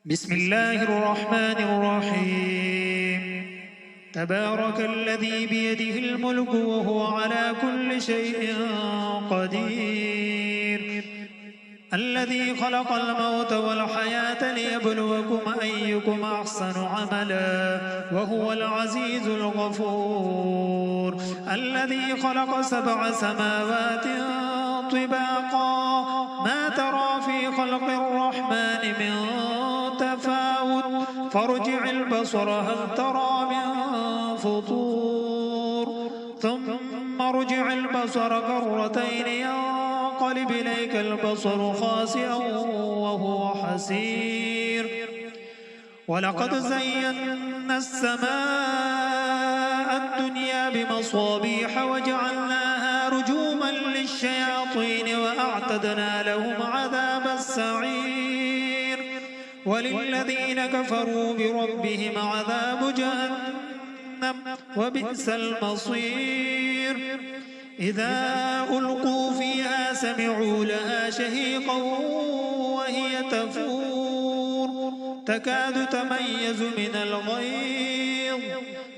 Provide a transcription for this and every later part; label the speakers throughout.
Speaker 1: بسم الله الرحمن الرحيم تبارك الذي بيده الملك وهو على كل شيء قدير الذي خلق الموت والحياة ليبلوكم أيكم أحسن عملا وهو العزيز الغفور الذي خلق 7 سماوات طباقا ما ترى في خلق الرحمن من تفاوت فارجع البصر هل ترى من فطور ثم ارجع البصر كرتين ينقلب إليك البصر خاسئا وهو حسير ولقد زينا السماء الدنيا بمصابيح وجعلناها رجوما للشياطين وأعتدنا لهم عذاب السعير وللذين كفروا بربهم عذاب جهنم وبئس المصير إذا ألقوا فيها سمعوا لها شهيقا وهي تفور تكاد تميز من الغيظ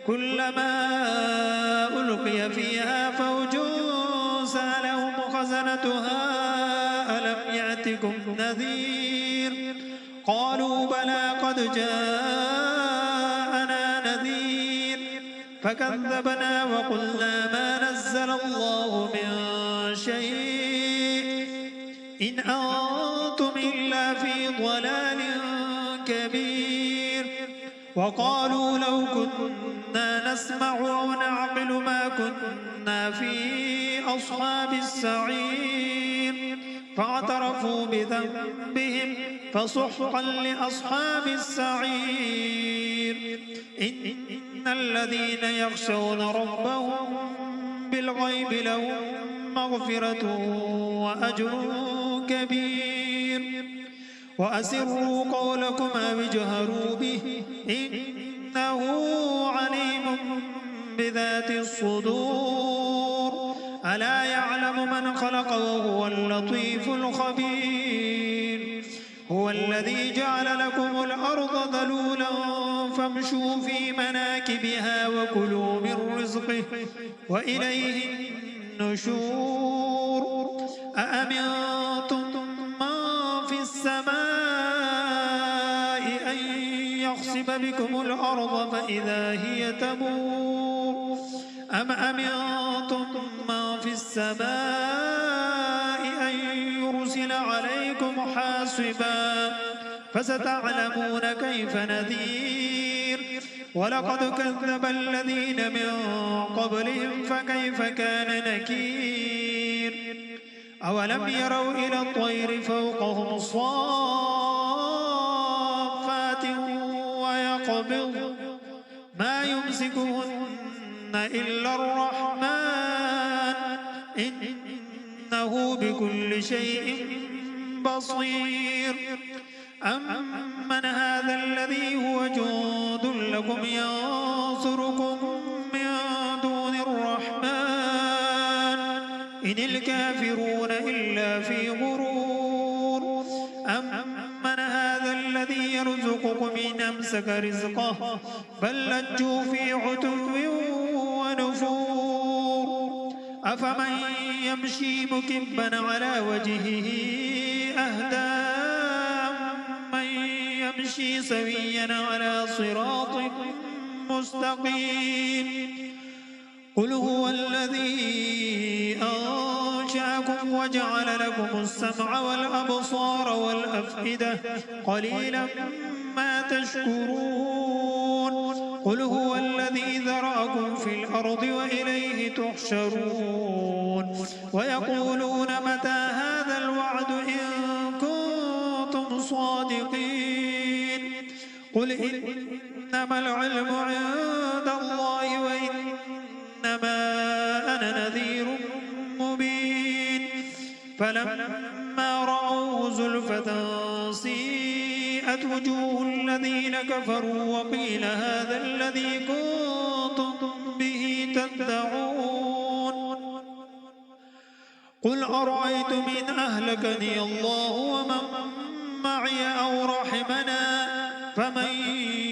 Speaker 1: كلما ألقي فيها فوج سألهم خزنتها ألم يأتكم نذير قالوا بلى قد جاءنا نذير فكذبنا وقلنا ما نزل الله من شيء إن أنتم إلا في ضلال كبير وقالوا لو كنا نسمع أو نعقل ما كنا في أصحاب السعير فاعترفوا بذنبهم فسحقا لأصحاب السعير إن الذين يخشون ربهم بالغيب لهم مغفرة وأجر كبير وأسروا قولكم أو اجهروا به إنه عليم بذات الصدور ألا يعلم من خلق وهو اللطيف الخبير هو الذي جعل لكم الأرض ذلولا فامشوا في مناكبها وكلوا من رزقه وإليه النشور أأمنتم من في السماء أن يخسف بكم الأرض فإذا هي تمور أم أمنتم من في السماء أن يرسل عليكم حاصبا فستعلمون كيف نذير ولقد كذب الذين من قبلهم فكيف كان نكير أولم يروا إلى الطير فوقهم صافات ويقبض ما يمسكهن إلا الرحمن إنه بكل شيء بصير أمن هذا الذي هو جند لكم ينصركم من دون الرحمن إن الكافرون إلا في غرور أمن هذا الذي يرزقكم إن أمسك رزقه بل لجوا في عتو ونفور أفمن يمشي مكبا على وجهه أهدى من يمشي سويا على صراط مستقيم قل هو الذي أنشأكم وجعل لكم السمع والأبصار والأفئدة قليلا ما تشكرون قل هو الذي ذرأكم في الأرض وإليه تحشرون ويقولون متى هذا الوعد إن كنتم صادقين قل إنما العلم عند الله وإنما أنا نذير مبين فلما رأوه زلفة سيئت وجوه الذين كفروا وقيل هذا الذي كنتم به تدعون قل أرأيتم إن أهلكني الله ومن معي أو رحمنا فمن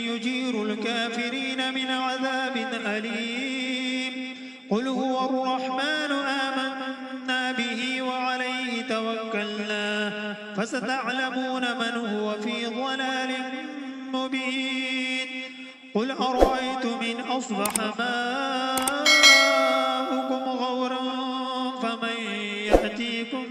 Speaker 1: يجير الكافرين من عذاب أليم قل هو الرحمن آمنا به وعليه توكلنا فستعلمون من هو في ضلال مبين قل أرأيتم إن أصبح ماؤكم غورا فمن يأتيكم